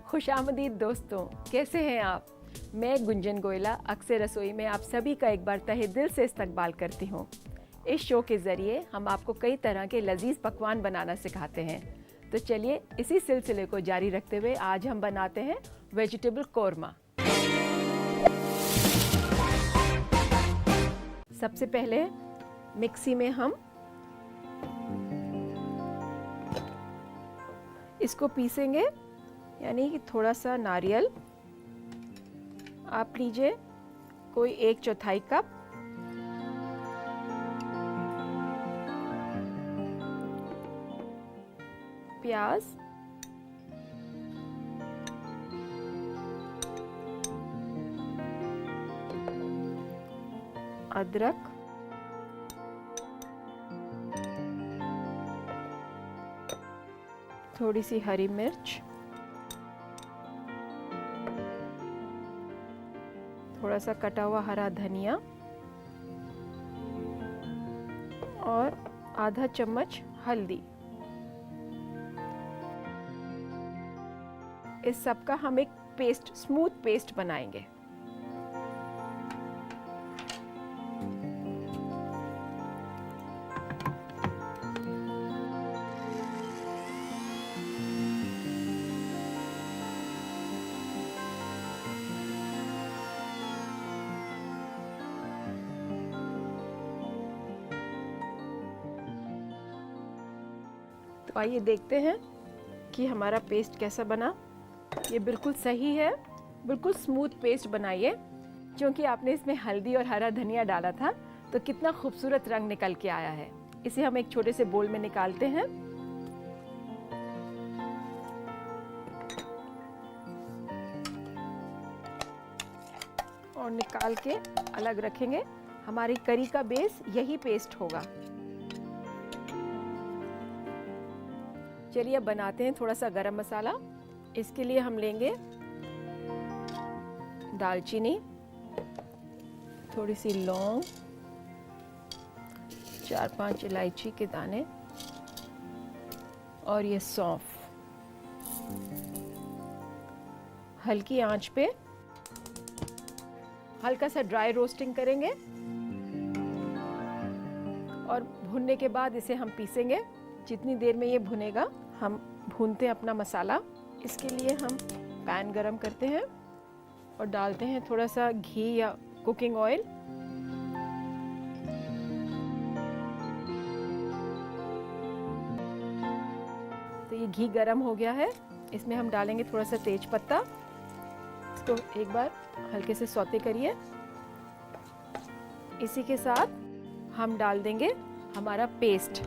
खुशामदीद दोस्तों, कैसे हैं आप? मैं गुंजन गोयला अक्सर रसोई में आप सभी का एक बार तहे दिल से इस्तकबाल करती हूँ। इस शो के ज़रिए हम आपको कई तरह के लजीज पकवान बनाना सिखाते हैं। तो चलिए इसी सिलसिले को जारी रखते हुए आज हम बनाते हैं वेजिटेबल कोरमा। सबसे पहले मिक्सी में हम इसको पीसेंगे, यानी कि थोड़ा सा नारियल आप लीजिए, कोई 1/4 कप, प्याज, अदरक, थोड़ी सी हरी मिर्च, थोड़ा सा कटा हुआ हरा धनिया और आधा चम्मच हल्दी। इस सब का हम एक पेस्ट, स्मूथ पेस्ट बनाएंगे। तो आइए देखते हैं कि हमारा पेस्ट कैसा बना। ये बिल्कुल सही है, बिल्कुल स्मूथ पेस्ट बनाइए। क्योंकि आपने इसमें हल्दी और हरा धनिया डाला था तो कितना खूबसूरत रंग निकल के आया है। इसे हम एक छोटे से बोल में निकालते हैं। और निकाल के अलग रखेंगे। हमारी करी का बेस यही पेस्ट होगा। चलिए बनाते हैं थोड़ा सा गरम मसाला। इसके लिए हम लेंगे दालचीनी, थोड़ी सी लौंग, 4-5 इलायची के दाने और ये सौंफ। हल्की आंच पे हल्का सा ड्राई रोस्टिंग करेंगे और भुनने के बाद इसे हम पीसेंगे। जितनी देर में ये भुनेगा हम भूनते हैं अपना मसाला। इसके लिए हम पैन गरम करते हैं और डालते हैं थोड़ा सा घी या कुकिंग ऑयल। तो ये घी गरम हो गया है। इसमें हम डालेंगे थोड़ा सा तेज पत्ता। इसको एक बार हल्के से सौते करिए। इसी के साथ हम डाल देंगे हमारा पेस्ट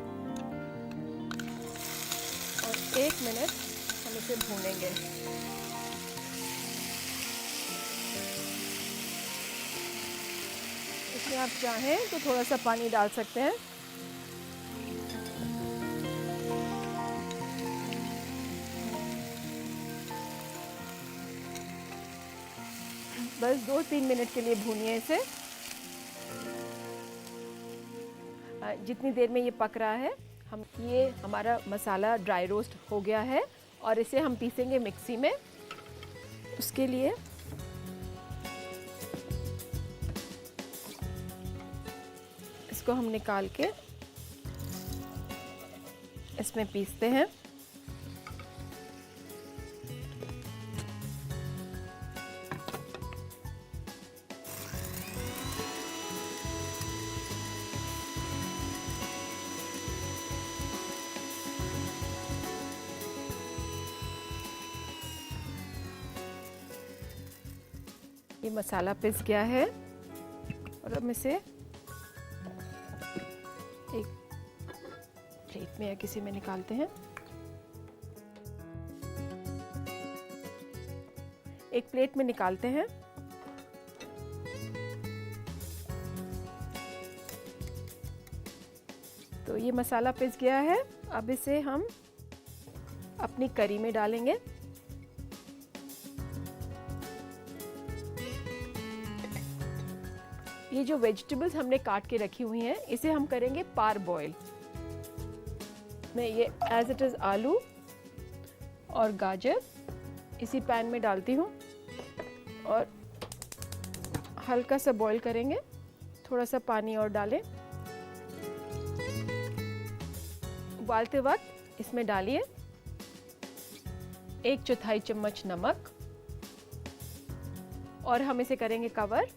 और 1 मिनट हम इसे भूनेंगे। इसमें आप चाहें तो थोड़ा सा पानी डाल सकते हैं। बस 2-3 मिनट के लिए भूनिए इसे। जितनी देर में ये पक रहा है, ये हमारा मसाला ड्राई रोस्ट हो गया है और इसे हम पीसेंगे मिक्सी में। उसके लिए इसको हम निकाल के इसमें पीसते हैं। ये मसाला पिस गया है और हम इसे एक प्लेट में या किसी में निकालते हैं। एक प्लेट में निकालते हैं। तो ये मसाला पिस गया है। अब इसे हम अपनी करी में डालेंगे। ये जो वेजिटेबल्स हमने काट के रखी हुई हैं, इसे हम करेंगे पार बॉयल। में ये एज इट इज़ आलू और गाजर इसी पैन में डालती हूँ और हल्का सा बॉईल करेंगे। थोड़ा सा पानी और डालें। उबालते वक्त इसमें डालिए 1/4 चम्मच नमक और हम इसे करेंगे कवर।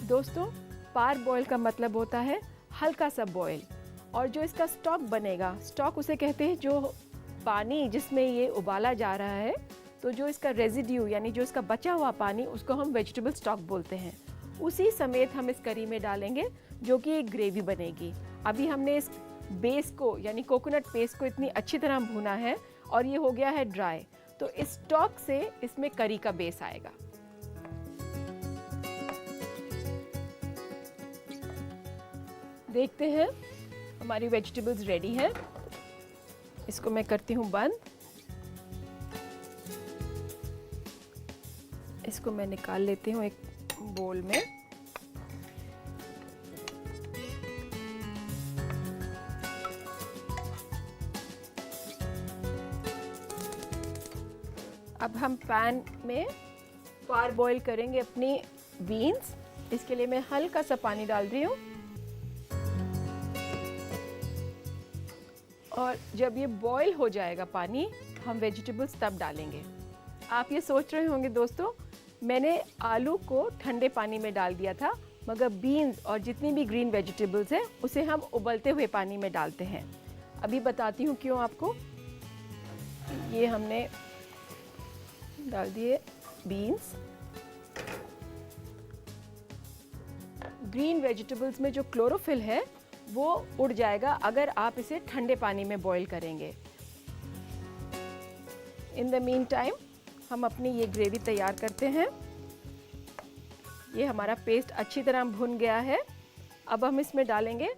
दोस्तों, पार बॉईल का मतलब होता है हल्का सा बॉईल, और जो इसका स्टॉक बनेगा, स्टॉक उसे कहते हैं जो पानी जिसमें ये उबाला जा रहा है, तो जो इसका रेजिड्यू यानी जो इसका बचा हुआ पानी, उसको हम वेजिटेबल स्टॉक बोलते हैं। उसी समेत हम इस करी में डालेंगे जो कि एक ग्रेवी बनेगी। अभी हमने इस बेस को यानी कोकोनट पेस्ट को इतनी अच्छी तरह भूना है और ये हो गया है ड्राई, तो इस स्टॉक से इसमें करी का बेस आएगा। देखते हैं, हमारी वेजिटेबल्स रेडी है। इसको मैं करती हूँ बंद। इसको मैं निकाल लेती हूँ एक बोल में। अब हम पैन में पार बॉईल करेंगे अपनी बीन्स। इसके लिए मैं हल्का सा पानी डाल रही हूँ और जब ये बॉईल हो जाएगा पानी, हम वेजिटेबल्स तब डालेंगे। आप ये सोच रहे होंगे दोस्तों, मैंने आलू को ठंडे पानी में डाल दिया था, मगर बीन्स और जितनी भी ग्रीन वेजिटेबल्स हैं उसे हम उबलते हुए पानी में डालते हैं। अभी बताती हूँ क्यों आपको। ये हमने डाल दिए बीन्स। ग्रीन वेजिटेबल्स में जो क्लोरोफिल है वो उड़ जाएगा अगर आप इसे ठंडे पानी में बॉईल करेंगे। इन द मीन टाइम हम अपनी ये ग्रेवी तैयार करते हैं। ये हमारा पेस्ट अच्छी तरह भुन गया है। अब हम इसमें डालेंगे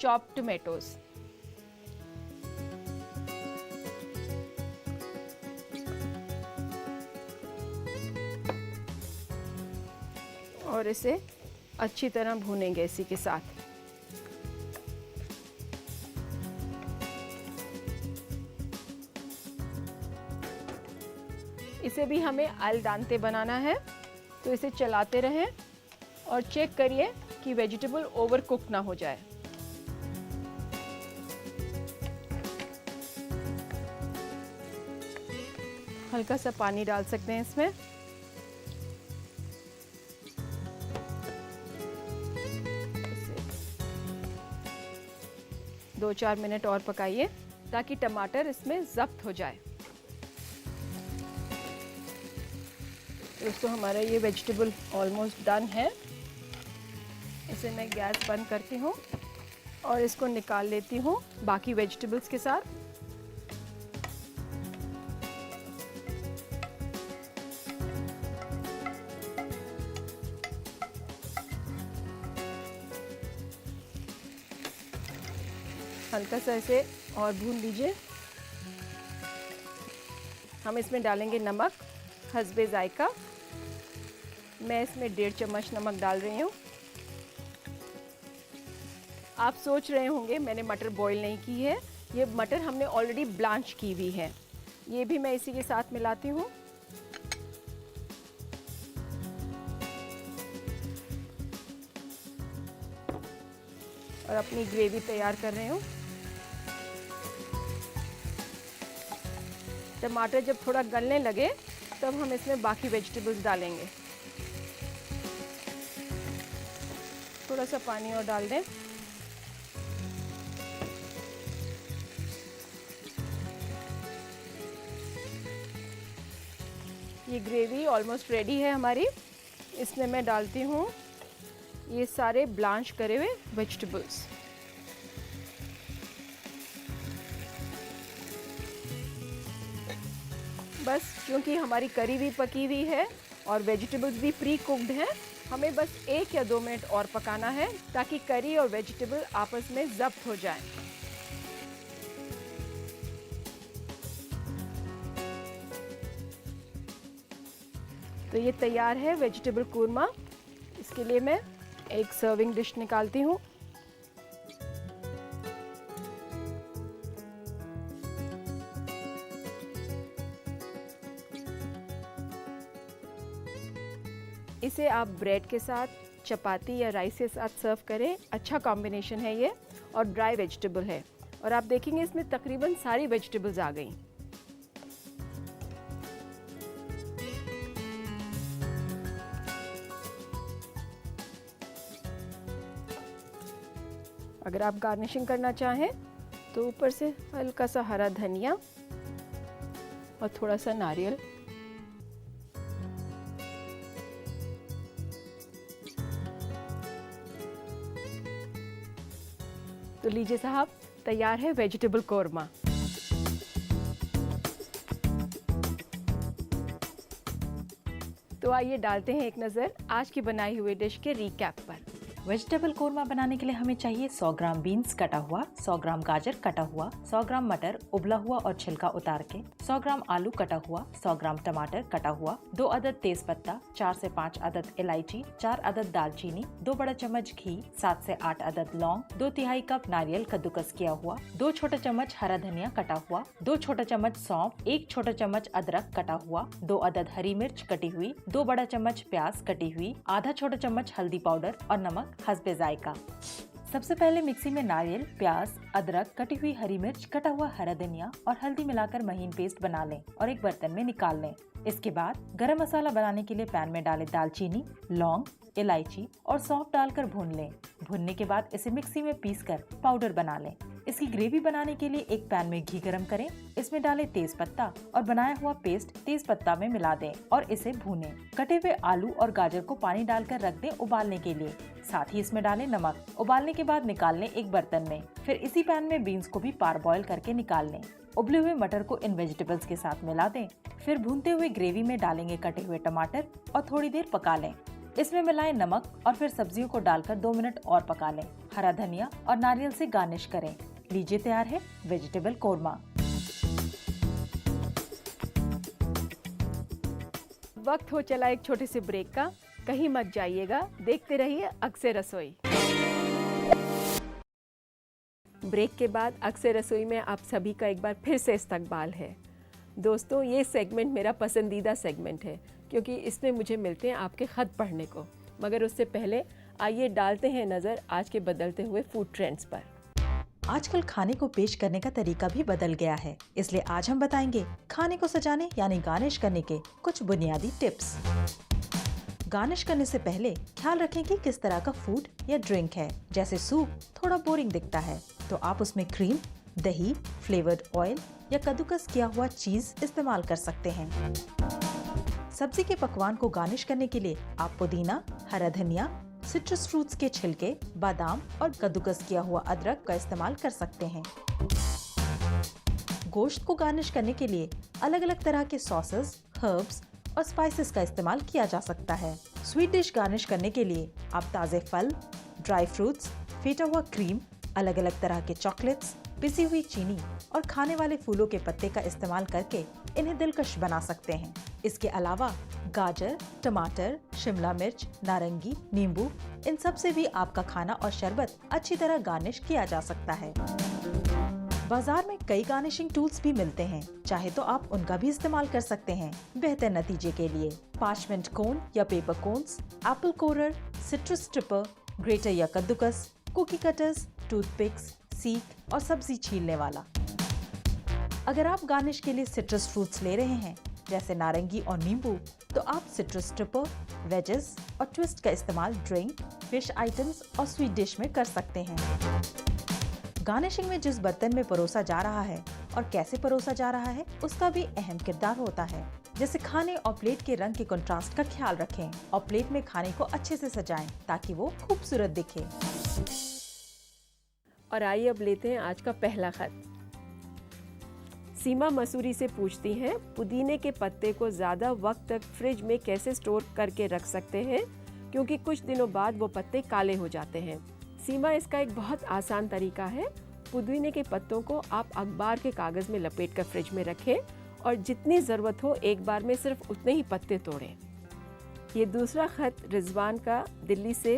चॉप्ड टोमेटोज। और इसे अच्छी तरह भूनेंगे इसी के साथ। इसे भी हमें अल डांते बनाना है, तो इसे चलाते रहें और चेक करिए कि वेजिटेबल ओवर कुक ना हो जाए। हल्का सा पानी डाल सकते हैं इसमें। दो 4 मिनट और पकाइए ताकि टमाटर इसमें ज़ब्त हो जाए। दोस्तों, हमारा ये वेजिटेबल ऑलमोस्ट डन है। इसे मैं गैस बंद करती हूँ और इसको निकाल लेती हूँ बाकी वेजिटेबल्स के साथ। हल्का सा इसे और भून लीजिए। हम इसमें डालेंगे नमक हस्बे जायका। मैं इसमें 1.5 चम्मच नमक डाल रही हूँ। आप सोच रहे होंगे मैंने मटर बॉईल नहीं की है, ये मटर हमने ऑलरेडी ब्लांच की हुई है। ये भी मैं इसी के साथ मिलाती हूँ। और अपनी ग्रेवी तैयार कर रही हूँ। टमाटर जब थोड़ा गलने लगे तब हम इसमें बाकी वेजिटेबल्स डालेंगे। थोड़ा सा पानी और डाल दें। ये ग्रेवी ऑलमोस्ट रेडी है हमारी। इसमें मैं डालती हूँ ये सारे ब्लांच करे हुए वेजिटेबल्स। बस क्योंकि हमारी करी भी पकी हुई है और वेजिटेबल्स भी प्री कुक्ड हैं, हमें बस 1 या 2 मिनट और पकाना है ताकि करी और वेजिटेबल आपस में ज़ब्त हो जाएं। तो ये तैयार है वेजिटेबल कूरमा। इसके लिए मैं एक सर्विंग डिश निकालती हूँ। इसे आप ब्रेड के साथ, चपाती या राइस के साथ सर्व करें। अच्छा कॉम्बिनेशन है ये और ड्राई वेजिटेबल है और आप देखेंगे इसमें तकरीबन सारी वेजिटेबल्स आ गई। अगर आप गार्निशिंग करना चाहें तो ऊपर से हल्का सा हरा धनिया और थोड़ा सा नारियल। तो लीजिए साहब, तैयार है वेजिटेबल कोरमा। तो आइए डालते हैं एक नज़र आज की बनाई हुई डिश के रिकैप पर। वेजिटेबल कोरमा बनाने के लिए हमें चाहिए 100 ग्राम बीन्स कटा हुआ, 100 ग्राम गाजर कटा हुआ, 100 ग्राम मटर उबला हुआ और छिलका उतार के, 100 ग्राम आलू कटा हुआ, 100 ग्राम टमाटर कटा हुआ, 2 अदद तेज पत्ता, 4 से 5 अदद इलायची, 4 अदद दालचीनी, 2 बड़ा चम्मच घी, 7 से 8 अदद लौंग, 2/3 कप नारियल कद्दूकस किया हुआ, 2 छोटा चम्मच हरा धनिया कटा हुआ, 2 छोटा चम्मच सौंफ, 1 छोटा चम्मच अदरक कटा हुआ, 2 अदद हरी मिर्च कटी हुई, 2 बड़ा चम्मच प्याज कटी हुई, आधा छोटा चम्मच हल्दी पाउडर और नमक हस्बे जायका। सबसे पहले मिक्सी में नारियल, प्याज, अदरक, कटी हुई हरी मिर्च, कटा हुआ हरा धनिया और हल्दी मिलाकर महीन पेस्ट बना लें और एक बर्तन में निकाल लें। इसके बाद गरम मसाला बनाने के लिए पैन में डालें दालचीनी, लौंग, इलायची और सौंफ डालकर भून लें। भुनने के बाद इसे मिक्सी में पीसकर पाउडर बना लें। इसकी ग्रेवी बनाने के लिए एक पैन में घी गरम करें, इसमें डालें तेज पत्ता और बनाया हुआ पेस्ट तेज पत्ता में मिला दें और इसे भूनें। कटे हुए आलू और गाजर को पानी डालकर रख दें उबालने के लिए। साथ ही इसमें डालें नमक। उबालने के बाद निकाल लें एक बर्तन में। फिर इसी पैन में बीन्स को भी पार बॉयल करके निकाल लें। उबले हुए मटर को इन वेजिटेबल्स के साथ मिला दें। फिर भूनते हुए ग्रेवी में डालेंगे कटे हुए टमाटर और थोड़ी देर पका लें। इसमें मिलाएं नमक और फिर सब्जियों को डालकर 2 मिनट और पका लें। हरा धनिया और नारियल से गार्निश करें। लीजिए तैयार है वेजिटेबल कोरमा। वक्त हो चला एक छोटे से ब्रेक का, कहीं मत जाइएगा, देखते रहिए अक्सर रसोई। ब्रेक के बाद अक्सर रसोई में आप सभी का एक बार फिर से इस्तकबाल है। दोस्तों, ये सेगमेंट मेरा पसंदीदा सेगमेंट है क्योंकि इसमें मुझे मिलते हैं आपके ख़त पढ़ने को। मगर उससे पहले आइए डालते हैं नज़र आज के बदलते हुए फूड ट्रेंड्स पर। आजकल खाने को पेश करने का तरीका भी बदल गया है, इसलिए आज हम बताएंगे खाने को सजाने यानी गार्निश करने के कुछ बुनियादी टिप्स। गार्निश करने से पहले ख्याल रखें कि किस तरह का फूड या ड्रिंक है। जैसे सूप थोड़ा बोरिंग दिखता है तो आप उसमें क्रीम, दही, फ्लेवर्ड ऑयल या कद्दूकस किया हुआ चीज इस्तेमाल कर सकते हैं। सब्जी के पकवान को गार्निश करने के लिए आप पुदीना, हरा धनिया, सिट्रस फ्रूट्स के छिलके, बादाम और कद्दूकस किया हुआ अदरक का इस्तेमाल कर सकते हैं। गोश्त को गार्निश करने के लिए अलग अलग तरह के सॉसेस, हर्ब्स और स्पाइसेस का इस्तेमाल किया जा सकता है। स्वीट डिश गार्निश करने के लिए आप ताज़े फल, ड्राई फ्रूट्स, फेटा हुआ क्रीम, अलग अलग तरह के चॉकलेट्स, पिसी हुई चीनी और खाने वाले फूलों के पत्ते का इस्तेमाल करके इन्हें दिलकश बना सकते हैं। इसके अलावा गाजर, टमाटर, शिमला मिर्च, नारंगी, नींबू, इन सब से भी आपका खाना और शरबत अच्छी तरह गार्निश किया जा सकता है। बाजार में कई गार्निशिंग टूल्स भी मिलते हैं, चाहे तो आप उनका भी इस्तेमाल कर सकते हैं बेहतर नतीजे के लिए। पार्चमेंट कोन या पेपर कोन्स, एप्पल कोरर, सिट्रस स्ट्रिपर, ग्रेटर या कद्दूकस, कुकी कटर्स, टूथपिक्स, सीख और सब्जी छीलने वाला। अगर आप गार्निश के लिए सिट्रस फ्रूट्स ले रहे हैं जैसे नारंगी और नींबू, तो आप सिट्रस स्ट्रिपर, वेजेस और ट्विस्ट का इस्तेमाल ड्रिंक, फिश आइटम्स और स्वीट डिश में कर सकते हैं। गार्निशिंग में जिस बर्तन में परोसा जा रहा है और कैसे परोसा जा रहा है उसका भी अहम किरदार होता है। जैसे खाने और प्लेट के रंग के कंट्रास्ट का ख्याल रखें और प्लेट में खाने को अच्छे से सजाएं ताकि वो खूबसूरत दिखे। और आइए अब लेते हैं आज का पहला खत। सीमा मसूरी से पूछती हैं, पुदीने के पत्ते को ज़्यादा वक्त तक फ्रिज में कैसे स्टोर करके रख सकते हैं क्योंकि कुछ दिनों बाद वो पत्ते काले हो जाते हैं। सीमा, इसका एक बहुत आसान तरीका है। पुदीने के पत्तों को आप अखबार के कागज़ में लपेट कर फ्रिज में रखें और जितनी ज़रूरत हो एक बार में सिर्फ उतने ही पत्ते तोड़ें। ये दूसरा खत रिजवान का दिल्ली से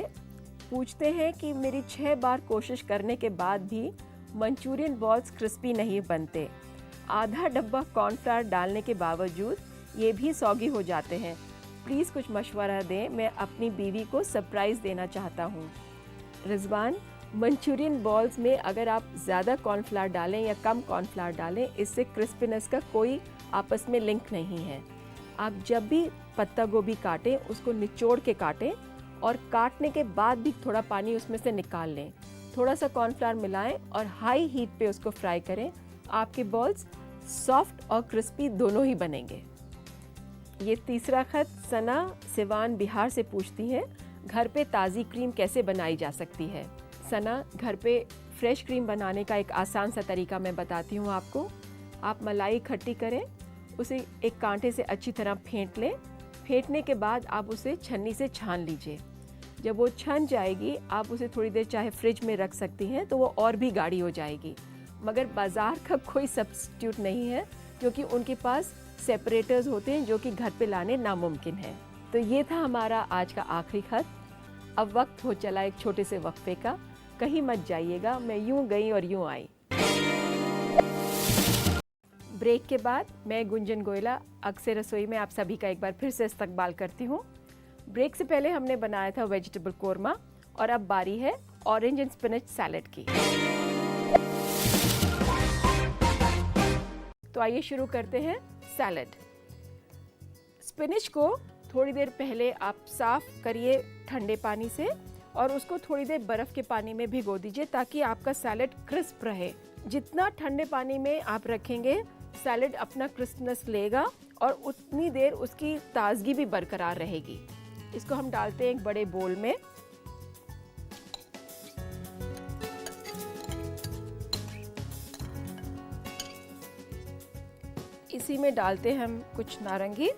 पूछते हैं कि मेरी 6 बार कोशिश करने के बाद भी मंचूरियन बॉल्स क्रिस्पी नहीं बनते। आधा डब्बा कॉर्नफ्लावर डालने के बावजूद ये भी सौगी हो जाते हैं। प्लीज़ कुछ मशवरा दें, मैं अपनी बीवी को सरप्राइज़ देना चाहता हूँ। रिजवान, मंचूरियन बॉल्स में अगर आप ज़्यादा कॉर्नफ्लावर डालें या कम कॉर्नफ्लावर डालें, इससे क्रिस्पीनेस का कोई आपस में लिंक नहीं है। आप जब भी पत्ता गोभी काटें उसको निचोड़ के काटें और काटने के बाद भी थोड़ा पानी उसमें से निकाल लें। थोड़ा सा कॉर्नफ्लावर मिलाएं और हाई हीट पे उसको फ्राई करें। आपके बॉल्स सॉफ्ट और क्रिस्पी दोनों ही बनेंगे। ये तीसरा खत सना सिवान बिहार से पूछती है, घर पे ताज़ी क्रीम कैसे बनाई जा सकती है। सना, घर पे फ्रेश क्रीम बनाने का एक आसान सा तरीका मैं बताती हूँ आपको। आप मलाई इकट्ठी करें, उसे एक कांटे से अच्छी तरह फेंट लें। फेंटने के बाद आप उसे छन्नी से छान लीजिए। जब वो छन जाएगी आप उसे थोड़ी देर चाहे फ्रिज में रख सकती हैं, तो वो और भी गाढ़ी हो जाएगी। मगर बाज़ार का कोई सब्स्टिट्यूट नहीं है, क्योंकि उनके पास सेपरेटर्स होते हैं जो कि घर पे लाने नामुमकिन है। तो ये था हमारा आज का आखिरी खत। अब वक्त हो चला एक छोटे से वक्फे का। कहीं मत जाइएगा, मैं यूं गई और यूं आई। ब्रेक के बाद मैं गुंजन गोयला अक्सर रसोई में आप सभी का एक बार फिर से इस्तकबाल करती हूँ। ब्रेक से पहले हमने बनाया था वेजिटेबल कोरमा और अब बारी है ऑरेंज एंड स्पिनच सैलेड की। तो आइए शुरू करते हैं सैलेड। स्पिनच को थोड़ी देर पहले आप साफ करिए ठंडे पानी से और उसको थोड़ी देर बर्फ़ के पानी में भिगो दीजिए ताकि आपका सैलेड क्रिस्प रहे। जितना ठंडे पानी में आप रखेंगे सैलेड अपना क्रिस्पनेस लेगा और उतनी देर उसकी ताजगी भी बरकरार रहेगी। इसको हम डालते हैं एक बड़े बोल में। इसी में डालते हैं हम कुछ नारंगी,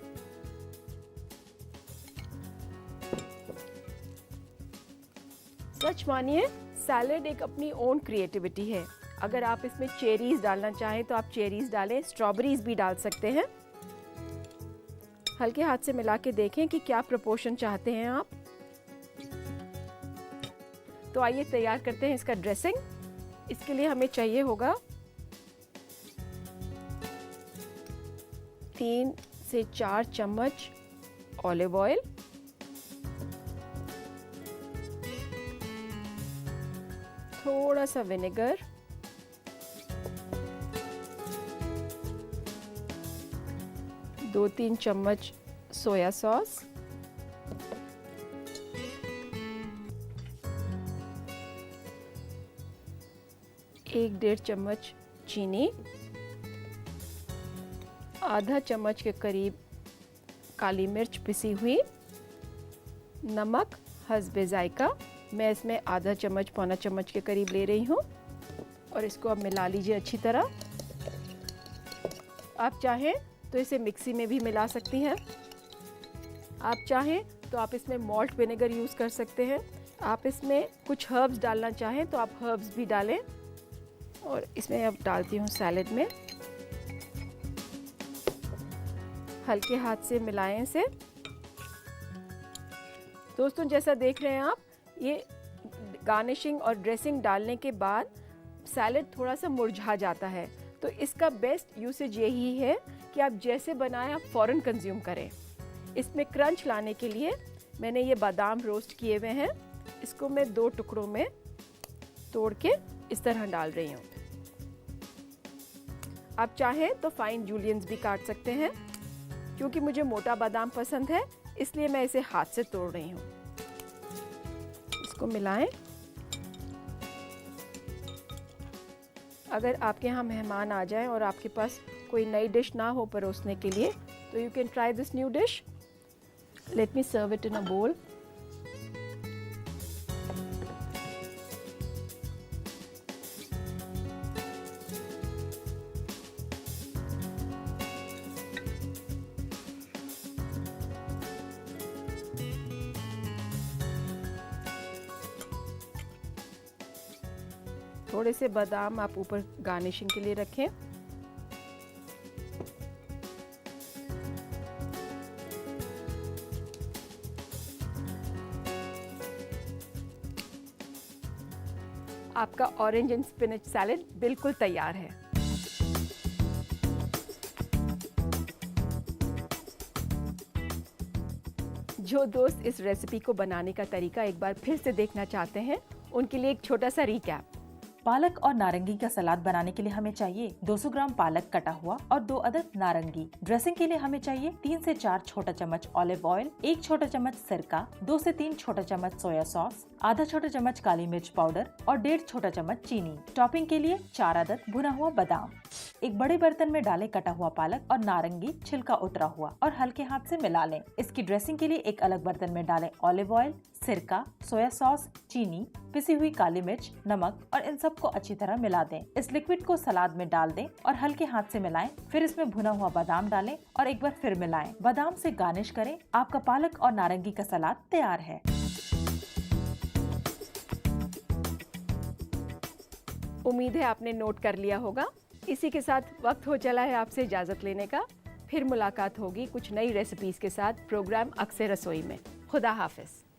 सच मानिए सैलेड एक अपनी ओन क्रिएटिविटी है। अगर आप इसमें चेरीज डालना चाहें तो आप चेरीज डालें, स्ट्रॉबेरीज भी डाल सकते हैं। हल्के हाथ से मिला के देखें कि क्या प्रोपोर्शन चाहते हैं आप। तो आइए तैयार करते हैं इसका ड्रेसिंग। इसके लिए हमें चाहिए होगा 3 से 4 चम्मच ऑलिव ऑयल, थोड़ा सा विनेगर, 2-3 चम्मच सोया सॉस, 1-1.5 चम्मच चीनी, आधा चम्मच के करीब काली मिर्च पिसी हुई, नमक हस्बे जायका, मैं इसमें आधा चम्मच पौना चम्मच के करीब ले रही हूँ और इसको अब मिला लीजिए अच्छी तरह। आप चाहें तो इसे मिक्सी में भी मिला सकती हैं। आप चाहें तो आप इसमें मॉल्ट विनेगर यूज़ कर सकते हैं। आप इसमें कुछ हर्ब्स डालना चाहें तो आप हर्ब्स भी डालें। और इसमें अब डालती हूँ सैलेड में, हल्के हाथ से मिलाएं इसे। दोस्तों जैसा देख रहे हैं आप, ये गार्निशिंग और ड्रेसिंग डालने के बाद सैलेड थोड़ा सा मुरझा जाता है। तो इसका बेस्ट यूसेज यही है कि आप जैसे बनाएं आप फ़ौरन कंज्यूम करें। इसमें क्रंच लाने के लिए मैंने ये बादाम रोस्ट किए हुए हैं, इसको मैं 2 टुकड़ों में तोड़ के इस तरह डाल रही हूँ। आप चाहें तो फाइन जूलियंस भी काट सकते हैं। क्योंकि मुझे मोटा बादाम पसंद है इसलिए मैं इसे हाथ से तोड़ रही हूँ। इसको मिलाएं। अगर आपके यहाँ मेहमान आ जाएं और आपके पास कोई नई डिश ना हो परोसने के लिए तो you can try this new dish. Let me serve it in a bowl. थोड़े से बादाम आप ऊपर गार्निशिंग के लिए रखें। आपका ऑरेंज एंड स्पिनच सैलेड बिल्कुल तैयार है। जो दोस्त इस रेसिपी को बनाने का तरीका एक बार फिर से देखना चाहते हैं, उनके लिए एक छोटा सा रिकैप। पालक और नारंगी का सलाद बनाने के लिए हमें चाहिए 200 ग्राम पालक कटा हुआ और 2 अदद नारंगी। ड्रेसिंग के लिए हमें चाहिए 3 से 4 छोटा चम्मच ऑलिव ऑयल, 1 छोटा चम्मच सिरका, 2 से 3 छोटा चम्मच सोया सॉस, आधा छोटा चम्मच काली मिर्च पाउडर और 1.5 छोटा चम्मच चीनी। टॉपिंग के लिए 4 अदद भुना हुआ बादाम। एक बड़े बर्तन में डालें कटा हुआ पालक और नारंगी छिलका उतरा हुआ और हल्के हाथ से मिला लें। इसकी ड्रेसिंग के लिए एक अलग बर्तन में डालें ऑलिव ऑयल, सिरका, सोया सॉस, चीनी, पिसी हुई काली मिर्च, नमक और इन सबको अच्छी तरह मिला दें। इस लिक्विड को सलाद में डाल दें और हल्के हाथ से मिलाएं। फिर इसमें भुना हुआ बादाम डालें और एक बार फिर मिलाएं। बादाम से गार्निश करें। आपका पालक और नारंगी का सलाद तैयार है। उम्मीद है आपने नोट कर लिया होगा। इसी के साथ वक्त हो चला है आपसे इजाजत लेने का। फिर मुलाकात होगी कुछ नई रेसिपीज के साथ प्रोग्राम अक्सर रसोई में। खुदा हाफिज।